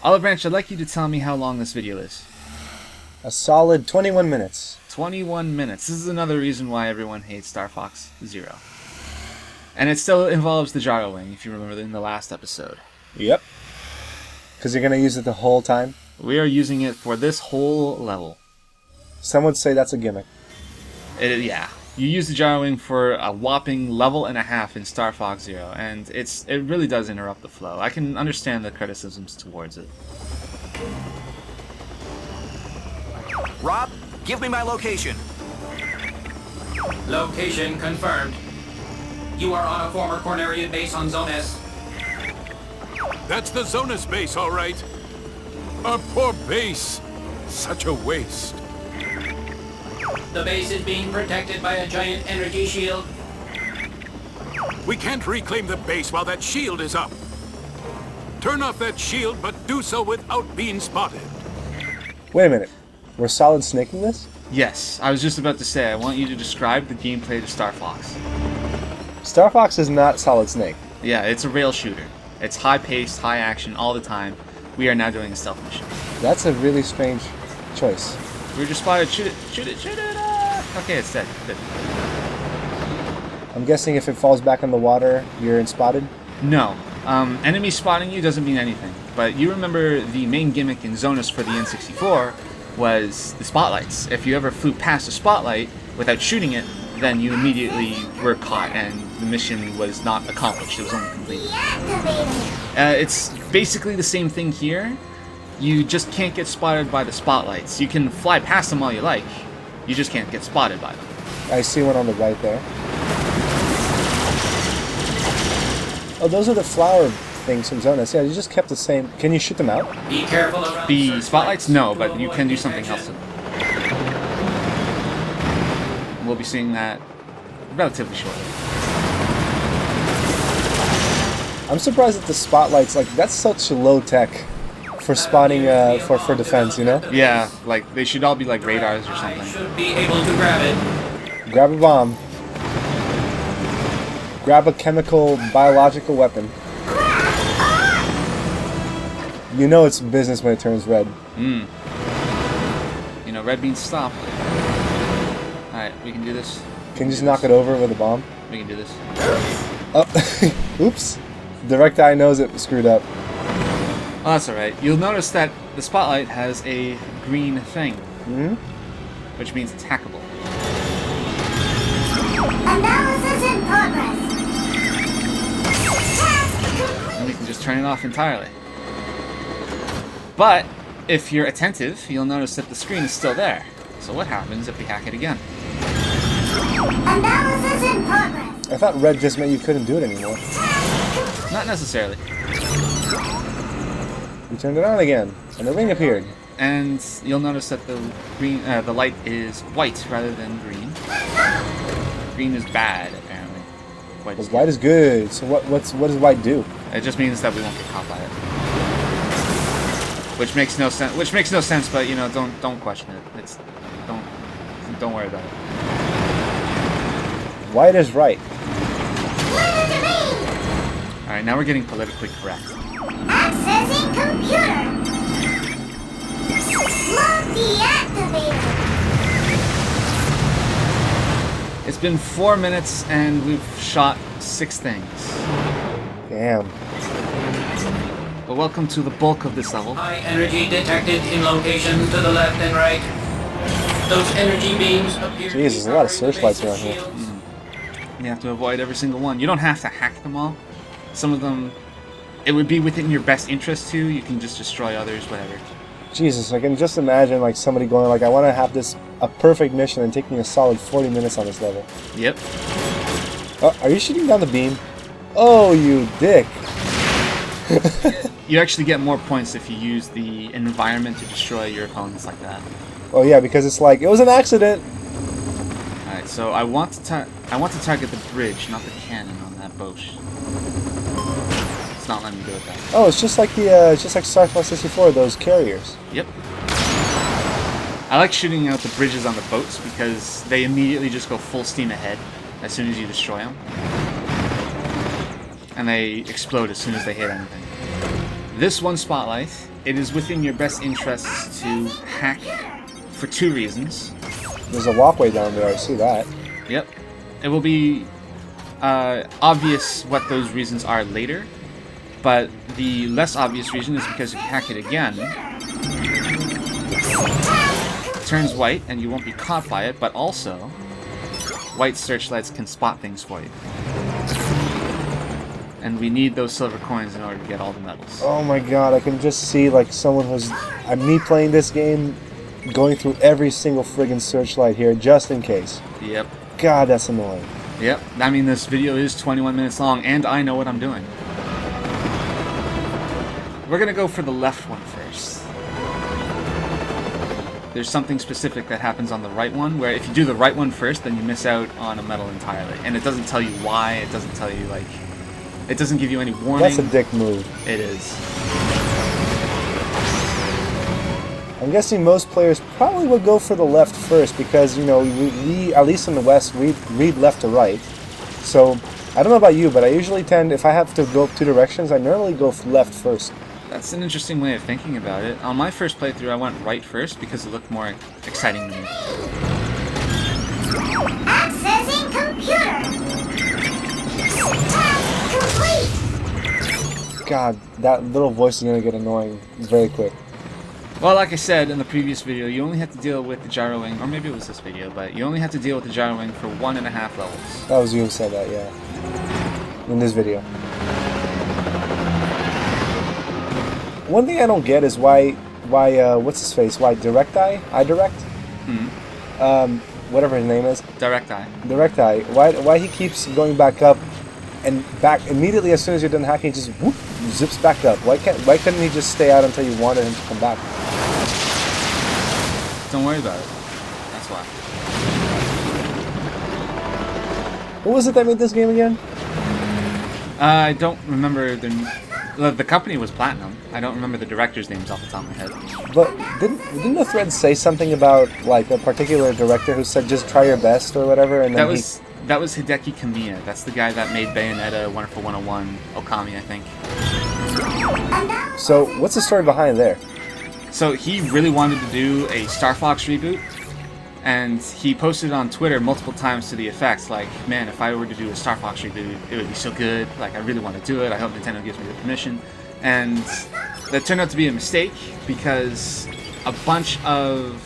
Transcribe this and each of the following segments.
Olive Branch, I'd like you to tell me how long this video is. A solid 21 minutes. 21 minutes. This is another reason why everyone hates Star Fox Zero. And it still involves the gyro wing, if you remember in the last episode. Yep. Because you're going to use it the whole time? We are using it for this whole level. Some would say that's a gimmick. Yeah. You use the gyro wing for a whopping level and a half in Star Fox Zero, and it really does interrupt the flow. I can understand the criticisms towards it. Rob, give me my location. Location confirmed. You are on a former Cornerian base on Zonis. That's the Zonis base, all right. Our poor base. Such a waste. The base is being protected by a giant energy shield. We can't reclaim the base while that shield is up. Turn off that shield, but do so without being spotted. Wait a minute. We're solid snaking this? Yes, I was just about to say, I want you to describe the gameplay of Star Fox. Star Fox is not Solid Snake. Yeah, it's a rail shooter. It's high-paced, high-action all the time. We are now doing a stealth mission. That's a really strange choice. We were just spotted. Shoot it, shoot it, shoot it! Okay, it's dead. Good. I'm guessing if it falls back in the water, you're spotted? No. Enemy spotting you doesn't mean anything. But you remember the main gimmick in Zonis for the N64 was the spotlights. If you ever flew past a spotlight without shooting it, then you immediately were caught and the mission was not accomplished. It was only completed. It's basically the same thing here. You just can't get spotted by the spotlights. You can fly past them all you like. You just can't get spotted by them. I see one on the right there. Oh, those are the flower things from Zonis. Yeah, you just kept the same. Can you shoot them out? Be careful around The spotlights? No, but you can do something else to them. We'll be seeing that relatively shortly. I'm surprised that the spotlights, like, that's such low tech for spotting, for defense, you know? Yeah, like, they should all be like radars or I something. should be able to grab it. Grab a bomb. Grab a chemical, biological weapon. You know it's business when it turns red. You know, red means stop. Alright, we can do this. Can you just knock it over with a bomb? We can do this. Oh, oops. Direct eye knows it screwed up. Oh, that's alright. You'll notice that the spotlight has a green thing. Which means it's hackable. Analysis in progress. And we can just turn it off entirely. But, if you're attentive, you'll notice that the screen is still there. So what happens if we hack it again? Analysis in progress. I thought red just meant you couldn't do it anymore. Not necessarily. You turned it on again, and the ring appeared. And you'll notice that the green, the light is white rather than green. Green is bad, apparently. White is Because white is good. So what does white do? It just means that we won't get caught by it. Which makes no sense. Which makes no sense, but you know, don't question it. It's don't worry about it. White is right. All right, now we're getting politically correct. Accessing computer. Slug deactivated. It's been 4 minutes and we've shot 6 things. Damn. Well, welcome to the bulk of this level. High energy detected in locations to the left and right. Those energy beams appear. Jeez, there's a lot of searchlights around here. You have to avoid every single one. You don't have to hack them all. Some of them, it would be within your best interest to. You can just destroy others, whatever. Jesus, I can just imagine like somebody going like, I want to have this a perfect mission and take me a solid 40 minutes on this level. Yep. Oh, are you shooting down the beam? Oh, you dick. You actually get more points if you use the environment to destroy your opponents like that. Oh yeah, because it's like, it was an accident. Alright, so I want to target the bridge, not the cannon on that boat. It's not letting me do it that way. Oh, it's just like it's just like Star Fox 64, those carriers. Yep. I like shooting out the bridges on the boats because they immediately just go full steam ahead as soon as you destroy them. And they explode as soon as they hit anything. This one spotlight it is within your best interests to hack for 2 reasons. There's a walkway down there, I see that. Yep. It will be obvious what those reasons are later, but the less obvious reason is because if you hack it again, it turns white and you won't be caught by it, but also white searchlights can spot things for you. And we need those silver coins in order to get all the medals. Oh my god, I can just see like someone who's... me playing this game, going through every single friggin' searchlight here, just in case. Yep. God, that's annoying. Yep. I mean, this video is 21 minutes long, and I know what I'm doing. We're gonna go for the left one first. There's something specific that happens on the right one, where if you do the right one first, then you miss out on a medal entirely. And it doesn't tell you why, it doesn't tell you, like... It doesn't give you any warning. That's a dick move. It is. I'm guessing most players probably would go for the left first because, you know, we at least in the West, we read left to right. So, I don't know about you, but I usually tend, if I have to go 2 directions, I normally go left first. That's an interesting way of thinking about it. On my first playthrough, I went right first because it looked more exciting to me. Accessing computer. Task complete. God, that little voice is going to get annoying very quick. Well, like I said in the previous video, you only have to deal with the gyroing, or maybe it was this video, but you only have to deal with the gyroing for 1.5 levels. That was you who said that, yeah. In this video. One thing I don't get is why what's his face? Why Direct Eye? Whatever his name is. Direct Eye. Direct Eye. Why he keeps going back up and back immediately as soon as you're done hacking, he just whoop, zips back up. Why couldn't he just stay out until you wanted him to come back? Don't worry about it. That's why. What was it that made this game again? I don't remember the company was Platinum. I don't remember the directors' names off the top of my head. But didn't the thread say something about like a particular director who said just try your best or whatever? And then that was Hideki Kamiya. That's the guy that made Bayonetta, Wonderful 101, Okami, I think. So what's the story behind there? So he really wanted to do a Star Fox reboot, and he posted on Twitter multiple times to the effect, like, man, if I were to do a Star Fox reboot, it would be so good. Like, I really want to do it. I hope Nintendo gives me the permission. And that turned out to be a mistake because a bunch of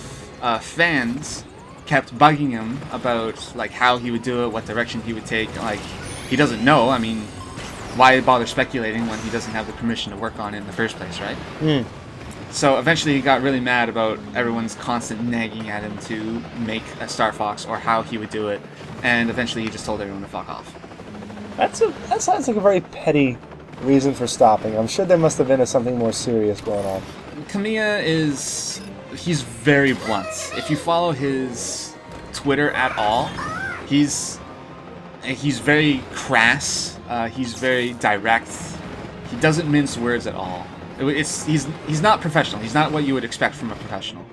fans kept bugging him about like how he would do it, what direction he would take. Like, he doesn't know. I mean, why bother speculating when he doesn't have the permission to work on it in the first place, right? Mm. So eventually he got really mad about everyone's constant nagging at him to make a Star Fox or how he would do it, and eventually he just told everyone to fuck off. That sounds like a very petty reason for stopping. I'm sure there must have been something more serious going on. Kamiya he's very blunt. If you follow his Twitter at all, he's very crass. He's very direct. He doesn't mince words at all. He's not professional. He's not what you would expect from a professional.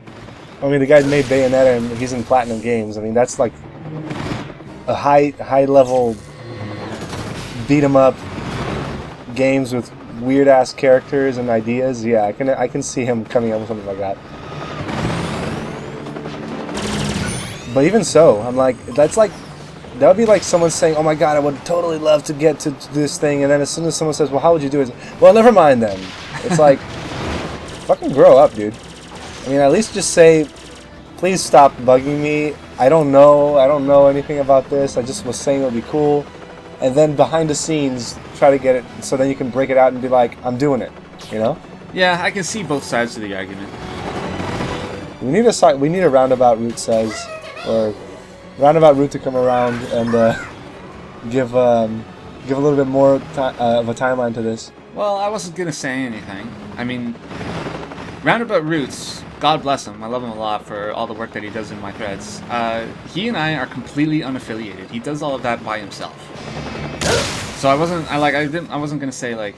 I mean, the guy made Bayonetta and he's in Platinum Games. I mean, that's like a high level beat 'em up games with weird ass characters and ideas. Yeah, I can see him coming up with something like that. But even so, I'm like, that would be like someone saying, "Oh my God, I would totally love to get to this thing," and then as soon as someone says, "Well, how would you do it?" Well, never mind then. It's like, fucking grow up, dude. I mean, at least just say, "Please stop bugging me. I don't know anything about this. I just was saying it would be cool," and then behind the scenes, try to get it so then you can break it out and be like, "I'm doing it," you know? Yeah, I can see both sides of the argument. We need a roundabout route or roundabout route to come around and give a little bit more of a timeline to this. Well, I wasn't gonna say anything. I mean, roundabout routes. God bless him. I love him a lot for all the work that he does in my threads. He and I are completely unaffiliated. He does all of that by himself. So I wasn't gonna say like,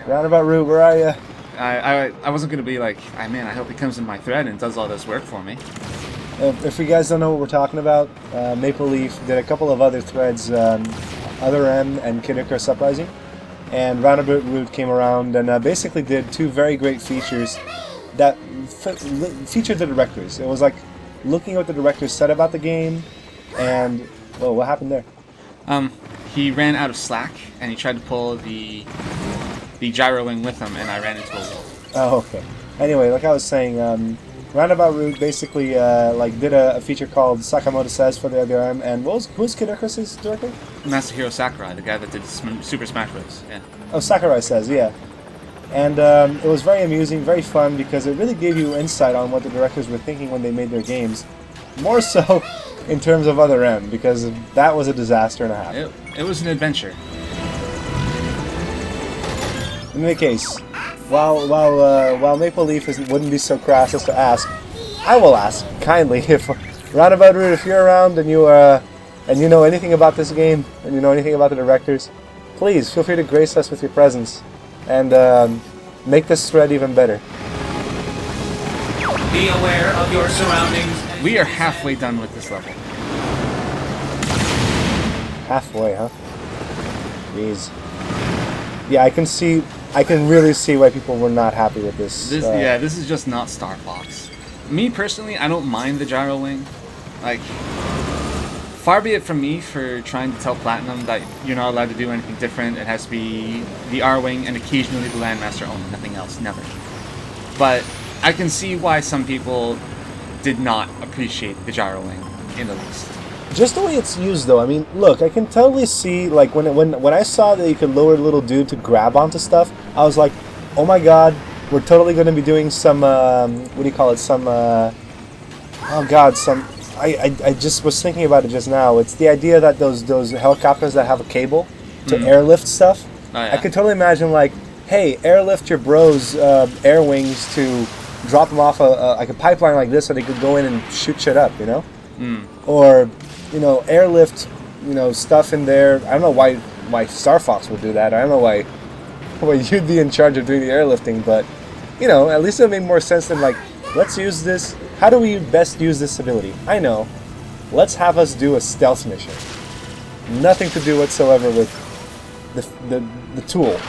roundabout route. Where are you? I wasn't gonna be like, man, I hope he comes in my thread and does all this work for me. If you guys don't know what we're talking about, Maple Leaf did a couple of other threads, Other M and Kid Icarus Uprising, and Roundabout Route came around and basically did two very great features that featured the directors. It was like looking at what the directors said about the game, and well, what happened there? He ran out of slack, and he tried to pull the gyro wing with him, and I ran into a wall. Oh, okay. Anyway, like I was saying, Roundabout Route basically like did a feature called Sakamoto Says for the ODRM, and who's Kid Icarus's director? Masahiro Sakurai, the guy that did Super Smash Bros. Yeah. Oh, Sakurai Says, yeah. And it was very amusing, very fun, because it really gave you insight on what the directors were thinking when they made their games. More so in terms of Other M, because that was a disaster and a half. It was an adventure. In any case, while Maple Leaf wouldn't be so crass as to ask, I will ask kindly if Roundabout Route, if you're around and you know anything about this game and you know anything about the directors, please feel free to grace us with your presence and make this thread even better. Be aware of your surroundings. We are halfway done with this level. Halfway, huh? Jeez. Yeah, I can really see why people were not happy with this. Yeah, this is just not Star Fox. Me personally, I don't mind the gyro wing. Like, far be it from me for trying to tell Platinum that you're not allowed to do anything different. It has to be the R-wing and occasionally the Landmaster only, nothing else, never. But I can see why some people did not appreciate the gyro wing in the least. Just the way it's used, though. I mean, look, I can totally see, like, when I saw that you could lower the little dude to grab onto stuff, I was like, oh my god, we're totally going to be doing some, what do you call it, some, oh god, some, I just was thinking about it just now. It's the idea that those helicopters that have a cable to airlift stuff, Oh, yeah. I could totally imagine, like, hey, airlift your bros' air wings to drop them off like a pipeline like this so they could go in and shoot shit up, you know? Or, you know, airlift, you know, stuff in there. I don't know why Star Fox would do that. I don't know why you'd be in charge of doing the airlifting, but, you know, at least it made more sense than, like, let's use this. How do we best use this ability? I know. Let's have us do a stealth mission. Nothing to do whatsoever with the tool.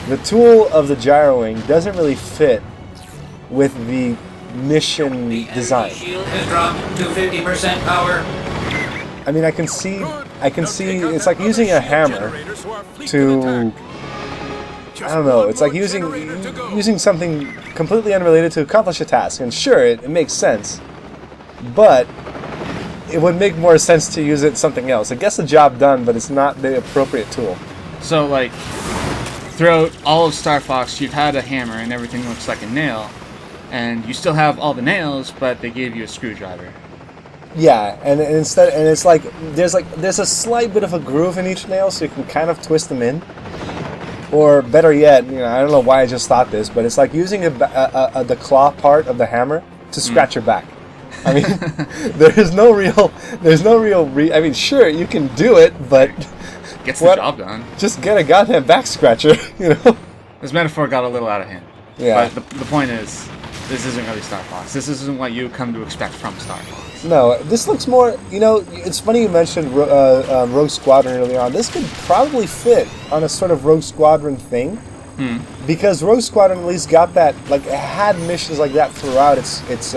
The tool of the gyroing doesn't really fit with the mission design. Shield has dropped to 50% power. I mean, I can see, it's like using a hammer to, I don't know, it's like using something completely unrelated to accomplish a task. And sure, it makes sense, but it would make more sense to use it something else. It gets the job done, but it's not the appropriate tool. So, like, throughout all of Star Fox, you've had a hammer and everything looks like a nail, and you still have all the nails, but they gave you a screwdriver. Yeah, and it's like there's a slight bit of a groove in each nail, so you can kind of twist them in. Or better yet, you know, I don't know why I just thought this, but it's like using the claw part of the hammer to scratch your back. I mean, there's no real. I mean, sure, you can do it, but Gets the job done. Just get a goddamn back scratcher, you know. This metaphor got a little out of hand. Yeah. But the point is, this isn't really Star Fox. This isn't what you come to expect from Star Fox. No, this looks more, you know, it's funny you mentioned Rogue Squadron earlier on. This could probably fit on a sort of Rogue Squadron thing. Because Rogue Squadron at least got that, like, it had missions like that throughout its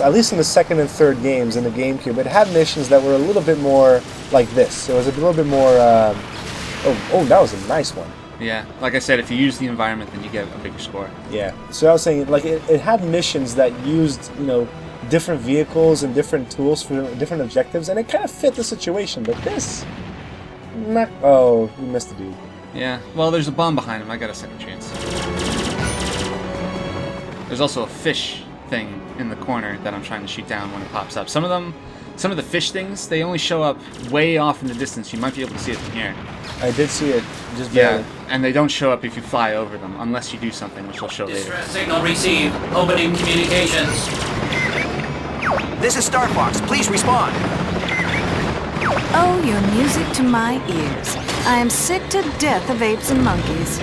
at least in the second and third games in the GameCube, it had missions that were a little bit more like this. It was a little bit more, oh, that was a nice one. Yeah, like I said, if you use the environment, then you get a bigger score. Yeah, so I was saying, like, it had missions that used, you know, different vehicles and different tools for different objectives, and it kind of fit the situation, but this, not, oh, you missed the dude. Yeah, well, there's a bomb behind him. I got a second chance. There's also a fish thing in the corner that I'm trying to shoot down when it pops up. Some of the fish things, they only show up way off in the distance. You might be able to see it from here. I did see it, just barely. Yeah, and they don't show up if you fly over them, unless you do something, which I'll show later. Distress signal received. Opening communications. This is Star Fox. Please respond. Oh, your music to my ears. I am sick to death of apes and monkeys.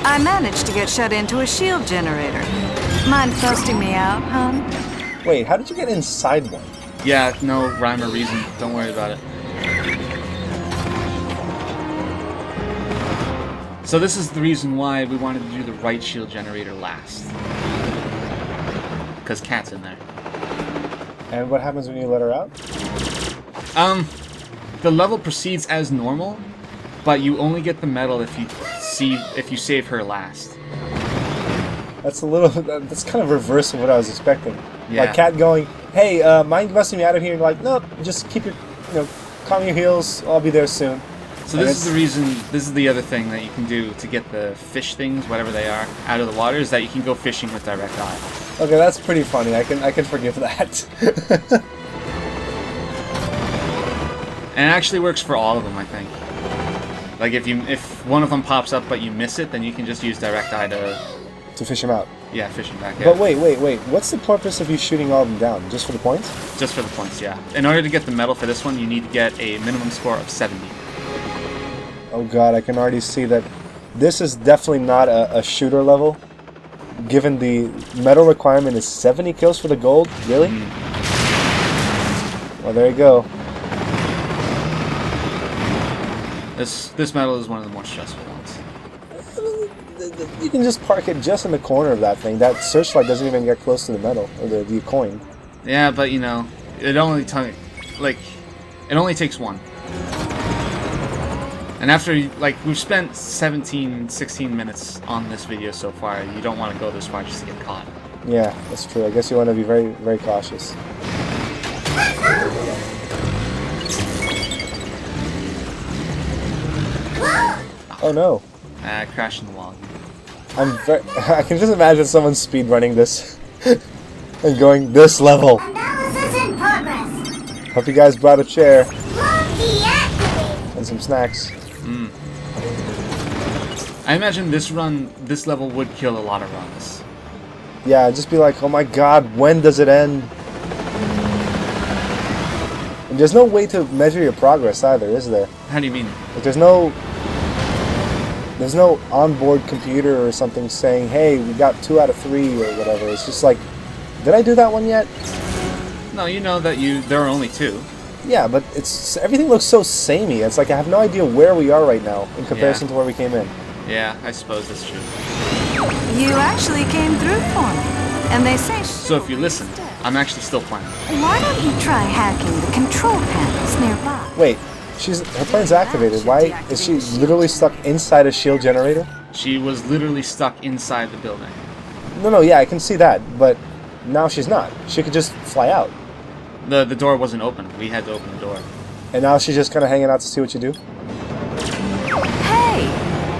I managed to get shut into a shield generator. Mind busting me out, hon? Wait, how did you get inside one? Yeah, no rhyme or reason. Don't worry about it. So this is the reason why we wanted to do the right shield generator last. Because Cat's in there. And what happens when you let her out? The level proceeds as normal, but you only get the medal if you save her last. That's a little. That's kind of reverse of what I was expecting. Yeah. Like Cat going, "Hey, mind busting me out of here?" And you're like, "Nope, just keep your, calm your heels. I'll be there soon." So this is the reason. This is the other thing that you can do to get the fish things, whatever they are, out of the water, is that you can go fishing with direct eye. Okay, that's pretty funny. I can forgive that. And it actually works for all of them, I think. Like if one of them pops up but you miss it, then you can just use direct eye to fish him out. Yeah, fish him back. Yeah. But wait. What's the purpose of you shooting all of them down? Just for the points? Just for the points, yeah. In order to get the medal for this one, you need to get a minimum score of 70. Oh god, I can already see that this is definitely not a shooter level. Given the medal requirement is 70 kills for the gold? Really? Well, there you go. This medal is one of the more stressful ones. You can just park it just in the corner of that thing. That searchlight doesn't even get close to the medal, or the coin. Yeah, but it only takes one. And after, we've spent 17, 16 minutes on this video so far, you don't want to go this far just to get caught. Yeah, that's true. I guess you want to be very, very cautious. Oh no. I crashed in the wall. I can just imagine someone speedrunning this and going this level. Analysis in progress. Hope you guys brought a chair Monkey activated. and some snacks. I imagine this level would kill a lot of runs. Yeah, just be like, oh my god, when does it end? And there's no way to measure your progress either, is there? How do you mean? Like, there's no onboard computer or something saying, hey, we got 2 out of 3 or whatever. It's just like, did I do that one yet? No, you know that there are only 2. Yeah, but everything looks so samey. It's like I have no idea where we are right now in comparison to where we came in. Yeah, I suppose that's true. You actually came through for me. And they say So if you listen, I'm actually still playing. why don't you try hacking the control panels nearby? Wait, her plan's activated. Why is she literally stuck inside a shield generator? She was literally stuck inside the building. No, yeah, I can see that, but now she's not. She could just fly out. The door wasn't open. We had to open the door. And now she's just kind of hanging out to see what you do? Hey,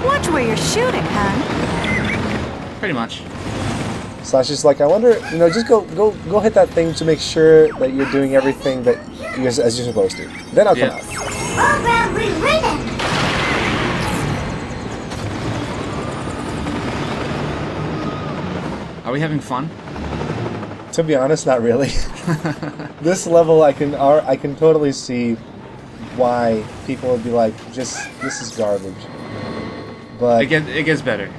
watch where you're shooting, hon. Pretty much. So she's like, I wonder, just go hit that thing to make sure that you're doing everything that as you're supposed to. Then I'll come out. Program rewritten. Are we having fun? To be honest, not really. This level, I can totally see why people would be like, this is garbage. But It gets better.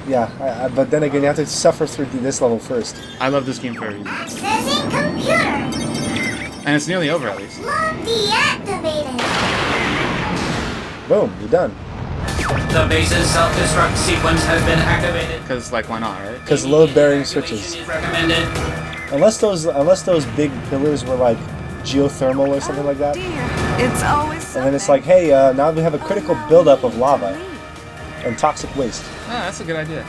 yeah, but then again, you have to suffer through this level first. I love this game for a reason. Accessing computer. And it's nearly over, at least. Monkey activated. Boom, you're done. The base's self-destruct sequence has been activated. Because, why not, right? Because load-bearing switches. Activation is recommended. Unless those big pillars were like geothermal or something like that. Dear, it's always And then it's like, hey, now we have a critical buildup of lava and toxic waste. Ah, that's a good idea.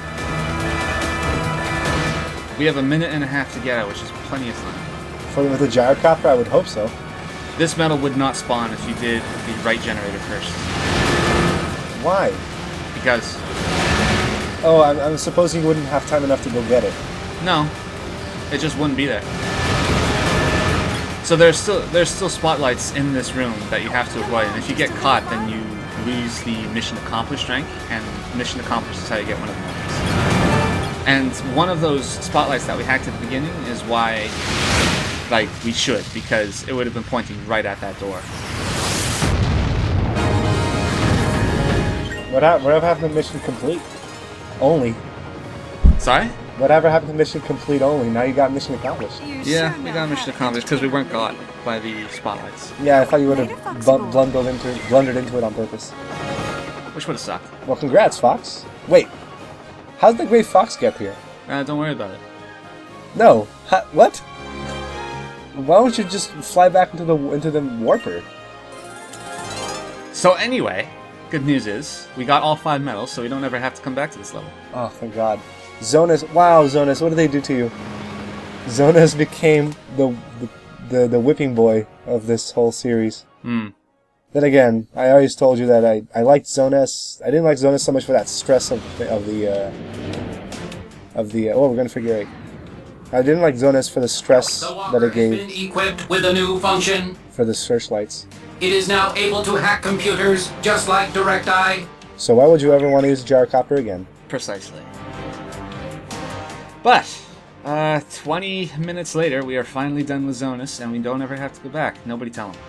We have a minute and a half to get out, which is plenty of time. With the gyrocopter, I would hope so. This metal would not spawn if you did the right generator first. Why? Because, Oh, I'm supposing you wouldn't have time enough to go get it. no, it just wouldn't be there. So there's still spotlights in this room that you have to avoid, and if you get caught, then you lose the mission accomplished rank, and mission accomplished is how you get one of the medals. And one of those spotlights that we hacked at the beginning is why, we should, because it would have been pointing right at that door. Whatever happened to mission complete? Only. Sorry? Whatever happened to mission complete only? Now you got mission accomplished. Yeah, we got mission accomplished because we weren't caught by the spotlights. Yeah, I thought you would have blundered into it on purpose. which would have sucked. Well, congrats, Fox. Wait, how did the Gray Fox get here? Don't worry about it. No, what? Why don't you just fly back into the warper? So anyway, good news is we got all 5 medals, so we don't ever have to come back to this level. Oh, thank God. Zonis, wow, Zonis, what did they do to you? Zonis became the whipping boy of this whole series. Then again, I always told you that I liked Zonis. I didn't like Zonis so much for that stress of the oh, we're gonna figure 8. I didn't like Zonis for the stress The that walker it has been gave equipped with a new function. for the searchlights. It is now able to hack computers just like Direct Eye. So why would you ever want to use a gyrocopter again? Precisely. But 20 minutes later, we are finally done with Zonis, and we don't ever have to go back. Nobody tell him.